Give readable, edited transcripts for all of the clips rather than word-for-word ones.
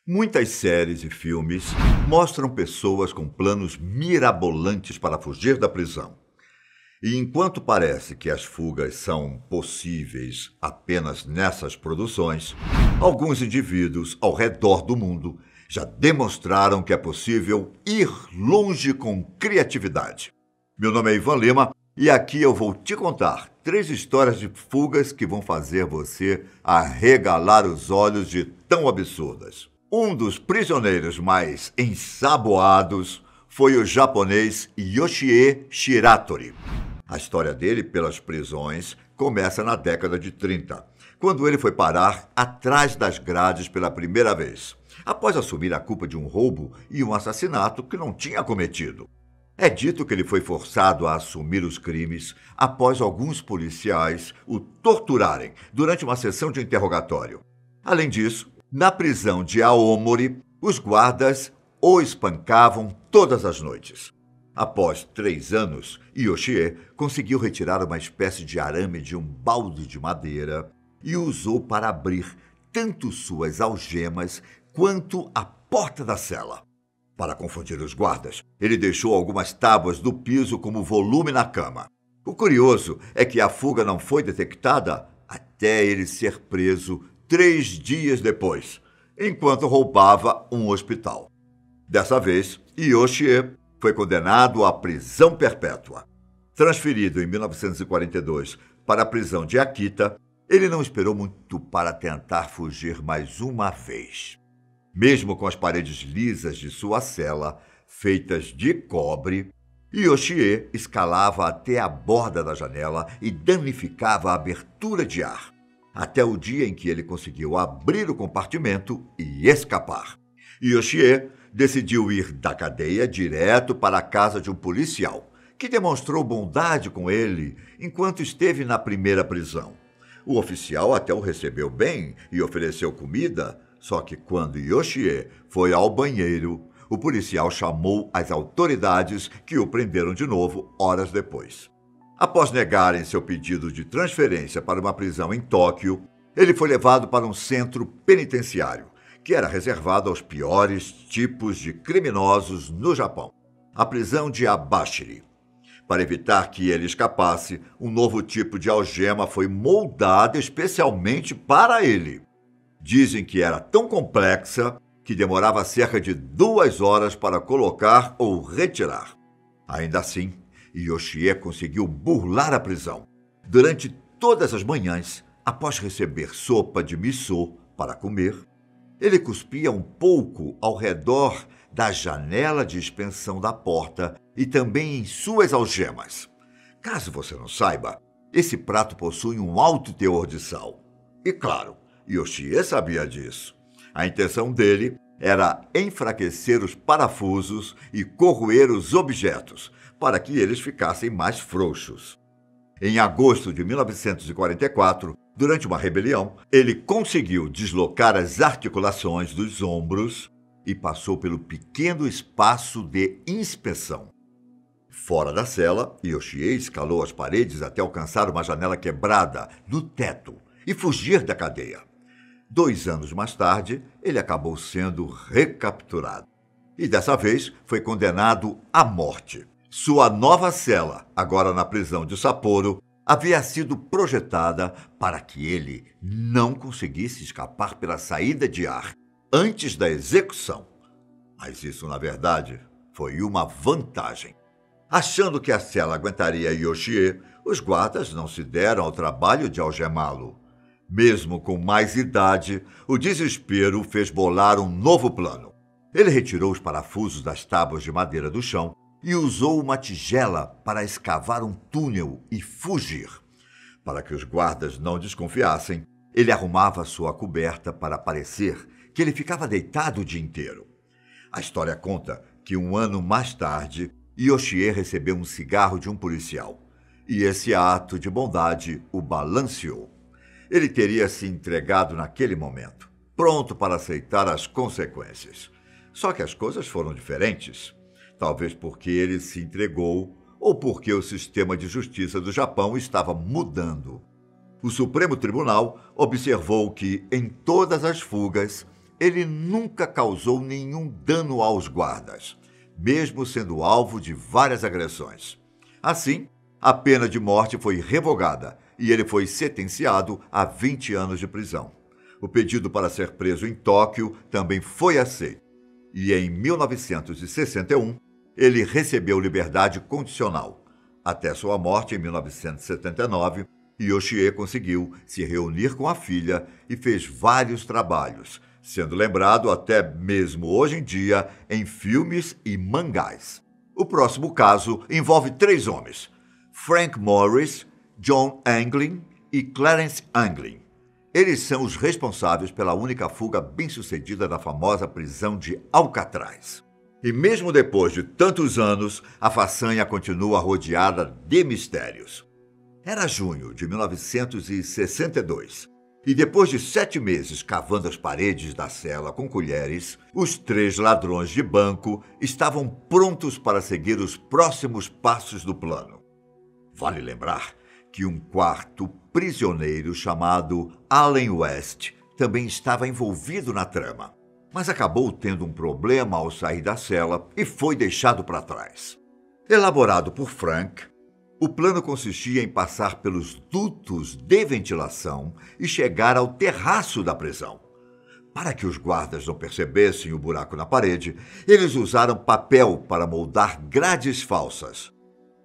Muitas séries e filmes mostram pessoas com planos mirabolantes para fugir da prisão. E enquanto parece que as fugas são possíveis apenas nessas produções, alguns indivíduos ao redor do mundo já demonstraram que é possível ir longe com criatividade. Meu nome é Ivan Lima e aqui eu vou te contar 3 histórias de fugas que vão fazer você arregalar os olhos de tão absurdas. Um dos prisioneiros mais ensaboados foi o japonês Yoshie Shiratori. A história dele pelas prisões começa na década de 30, quando ele foi parar atrás das grades pela primeira vez, após assumir a culpa de um roubo e um assassinato que não tinha cometido. É dito que ele foi forçado a assumir os crimes após alguns policiais o torturarem durante uma sessão de interrogatório. Além disso, na prisão de Aomori, os guardas o espancavam todas as noites. Após 3 anos, Yoshie conseguiu retirar uma espécie de arame de um balde de madeira e o usou para abrir tanto suas algemas quanto a porta da cela. Para confundir os guardas, ele deixou algumas tábuas do piso como volume na cama. O curioso é que a fuga não foi detectada até ele ser preso 3 dias depois, enquanto roubava um hospital. Dessa vez, Yoshie foi condenado à prisão perpétua. Transferido em 1942 para a prisão de Akita, ele não esperou muito para tentar fugir mais uma vez. Mesmo com as paredes lisas de sua cela, feitas de cobre, Yoshie escalava até a borda da janela e danificava a abertura de ar, até o dia em que ele conseguiu abrir o compartimento e escapar. Yoshie decidiu ir da cadeia direto para a casa de um policial, que demonstrou bondade com ele enquanto esteve na primeira prisão. O oficial até o recebeu bem e ofereceu comida, só que quando Yoshie foi ao banheiro, o policial chamou as autoridades que o prenderam de novo horas depois. Após negarem seu pedido de transferência para uma prisão em Tóquio, ele foi levado para um centro penitenciário, que era reservado aos piores tipos de criminosos no Japão, a prisão de Abashiri. Para evitar que ele escapasse, um novo tipo de algema foi moldado especialmente para ele. Dizem que era tão complexa que demorava cerca de 2 horas para colocar ou retirar. Ainda assim, Yoshie conseguiu burlar a prisão. Durante todas as manhãs, após receber sopa de miso para comer, ele cuspia um pouco ao redor da janela de expensão da porta e também em suas algemas. Caso você não saiba, esse prato possui um alto teor de sal. E claro, Yoshie sabia disso. A intenção dele era enfraquecer os parafusos e corroer os objetos, para que eles ficassem mais frouxos. Em agosto de 1944, durante uma rebelião, ele conseguiu deslocar as articulações dos ombros e passou pelo pequeno espaço de inspeção. Fora da cela, Yoshie escalou as paredes até alcançar uma janela quebrada no teto e fugir da cadeia. 2 anos mais tarde, ele acabou sendo recapturado. E dessa vez foi condenado à morte. Sua nova cela, agora na prisão de Sapporo, havia sido projetada para que ele não conseguisse escapar pela saída de ar antes da execução. Mas isso, na verdade, foi uma vantagem. Achando que a cela aguentaria Yoshie, os guardas não se deram ao trabalho de algemá-lo. Mesmo com mais idade, o desespero fez bolar um novo plano. Ele retirou os parafusos das tábuas de madeira do chão e usou uma tigela para escavar um túnel e fugir. Para que os guardas não desconfiassem, ele arrumava sua coberta para parecer que ele ficava deitado o dia inteiro. A história conta que 1 ano mais tarde, Yoshie recebeu um cigarro de um policial, e esse ato de bondade o balanceou. Ele teria se entregado naquele momento, pronto para aceitar as consequências. Só que as coisas foram diferentes. Talvez porque ele se entregou ou porque o sistema de justiça do Japão estava mudando. O Supremo Tribunal observou que, em todas as fugas, ele nunca causou nenhum dano aos guardas, mesmo sendo alvo de várias agressões. Assim, a pena de morte foi revogada e ele foi sentenciado a 20 anos de prisão. O pedido para ser preso em Tóquio também foi aceito. E em 1961, ele recebeu liberdade condicional. Até sua morte em 1979, Yoshie conseguiu se reunir com a filha e fez vários trabalhos, sendo lembrado até mesmo hoje em dia em filmes e mangás. O próximo caso envolve 3 homens: Frank Morris, John Anglin e Clarence Anglin. Eles são os responsáveis pela única fuga bem-sucedida da famosa prisão de Alcatraz. E mesmo depois de tantos anos, a façanha continua rodeada de mistérios. Era junho de 1962, e depois de 7 meses cavando as paredes da cela com colheres, os 3 ladrões de banco estavam prontos para seguir os próximos passos do plano. Vale lembrar que um quarto prisioneiro chamado Allen West também estava envolvido na trama, mas acabou tendo um problema ao sair da cela e foi deixado para trás. Elaborado por Frank, o plano consistia em passar pelos dutos de ventilação e chegar ao terraço da prisão. Para que os guardas não percebessem o buraco na parede, eles usaram papel para moldar grades falsas.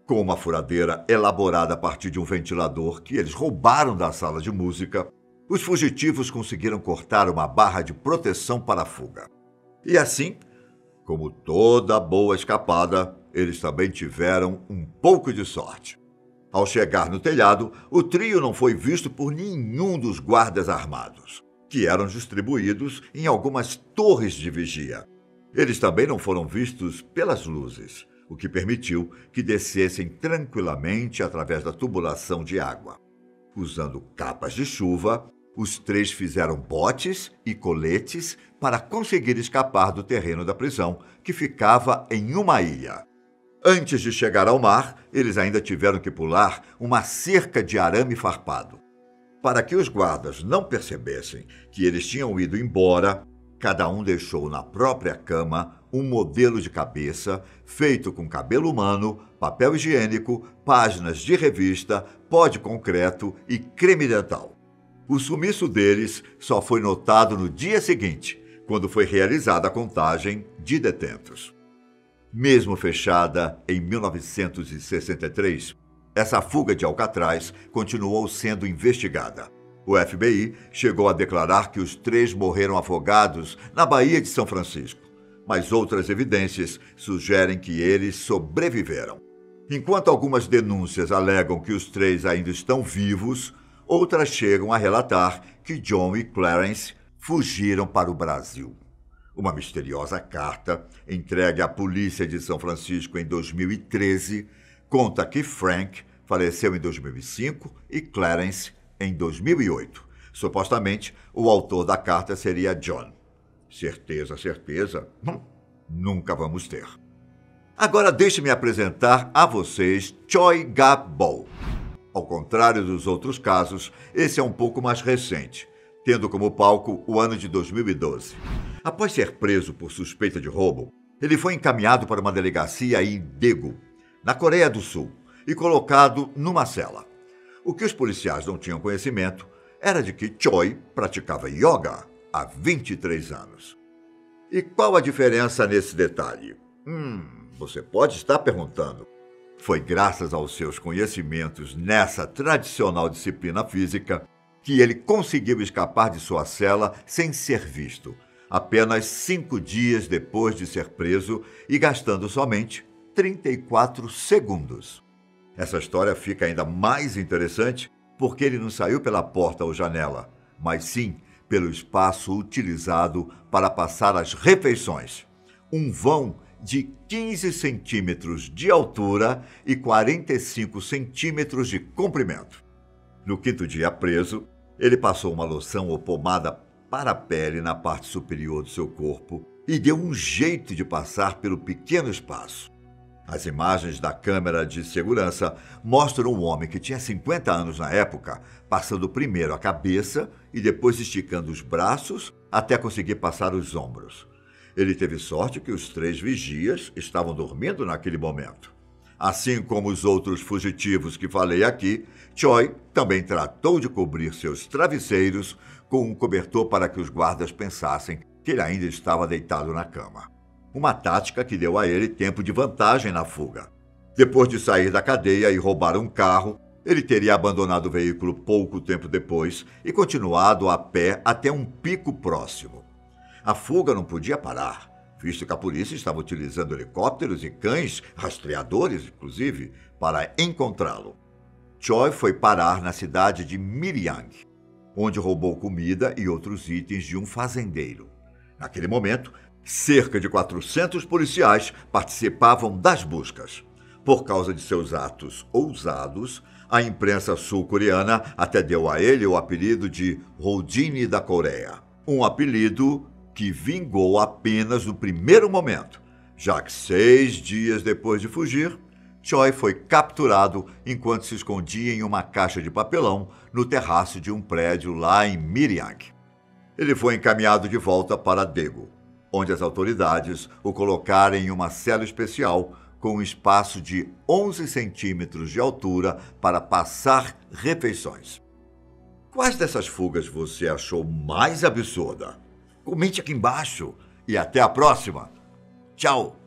Com uma furadeira elaborada a partir de um ventilador que eles roubaram da sala de música, os fugitivos conseguiram cortar uma barra de proteção para a fuga. E assim, como toda boa escapada, eles também tiveram um pouco de sorte. Ao chegar no telhado, o trio não foi visto por nenhum dos guardas armados, que eram distribuídos em algumas torres de vigia. Eles também não foram vistos pelas luzes, o que permitiu que descessem tranquilamente através da tubulação de água. Usando capas de chuva, os 3 fizeram botes e coletes para conseguir escapar do terreno da prisão, que ficava em uma ilha. Antes de chegar ao mar, eles ainda tiveram que pular uma cerca de arame farpado. Para que os guardas não percebessem que eles tinham ido embora, cada um deixou na própria cama um modelo de cabeça feito com cabelo humano, papel higiênico, páginas de revista, pó de concreto e creme dental. O sumiço deles só foi notado no dia seguinte, quando foi realizada a contagem de detentos. Mesmo fechada em 1963, essa fuga de Alcatraz continuou sendo investigada. O FBI chegou a declarar que os 3 morreram afogados na Baía de São Francisco, mas outras evidências sugerem que eles sobreviveram. Enquanto algumas denúncias alegam que os 3 ainda estão vivos, outras chegam a relatar que John e Clarence fugiram para o Brasil. Uma misteriosa carta, entregue à polícia de São Francisco em 2013, conta que Frank faleceu em 2005 e Clarence em 2008. Supostamente, o autor da carta seria John. Certeza, certeza? Nunca vamos ter. Agora deixe-me apresentar a vocês Choi Gap-bol. Ao contrário dos outros casos, esse é um pouco mais recente, tendo como palco o ano de 2012. Após ser preso por suspeita de roubo, ele foi encaminhado para uma delegacia em Daegu, na Coreia do Sul, e colocado numa cela. O que os policiais não tinham conhecimento era de que Choi praticava yoga há 23 anos. E qual a diferença nesse detalhe? Você pode estar perguntando. Foi graças aos seus conhecimentos nessa tradicional disciplina física que ele conseguiu escapar de sua cela sem ser visto, apenas 5 dias depois de ser preso e gastando somente 34 segundos. Essa história fica ainda mais interessante porque ele não saiu pela porta ou janela, mas sim pelo espaço utilizado para passar as refeições. Um vão de 15 centímetros de altura e 45 centímetros de comprimento. No 5º dia preso, ele passou uma loção ou pomada para a pele na parte superior do seu corpo e deu um jeito de passar pelo pequeno espaço. As imagens da câmera de segurança mostram um homem que tinha 50 anos na época, passando primeiro a cabeça e depois esticando os braços até conseguir passar os ombros. Ele teve sorte que os 3 vigias estavam dormindo naquele momento. Assim como os outros fugitivos que falei aqui, Choi também tratou de cobrir seus travesseiros com um cobertor para que os guardas pensassem que ele ainda estava deitado na cama. Uma tática que deu a ele tempo de vantagem na fuga. Depois de sair da cadeia e roubar um carro, ele teria abandonado o veículo pouco tempo depois e continuado a pé até um pico próximo. A fuga não podia parar, visto que a polícia estava utilizando helicópteros e cães, rastreadores inclusive, para encontrá-lo. Choi foi parar na cidade de Miryang, onde roubou comida e outros itens de um fazendeiro. Naquele momento, cerca de 400 policiais participavam das buscas. Por causa de seus atos ousados, a imprensa sul-coreana até deu a ele o apelido de Houdini da Coreia. Um apelido que vingou apenas no primeiro momento, já que 6 dias depois de fugir, Choi foi capturado enquanto se escondia em uma caixa de papelão no terraço de um prédio lá em Miryang. Ele foi encaminhado de volta para Daegu, onde as autoridades o colocaram em uma cela especial com um espaço de 11 centímetros de altura para passar refeições. Quais dessas fugas você achou mais absurda? Comente aqui embaixo e até a próxima. Tchau!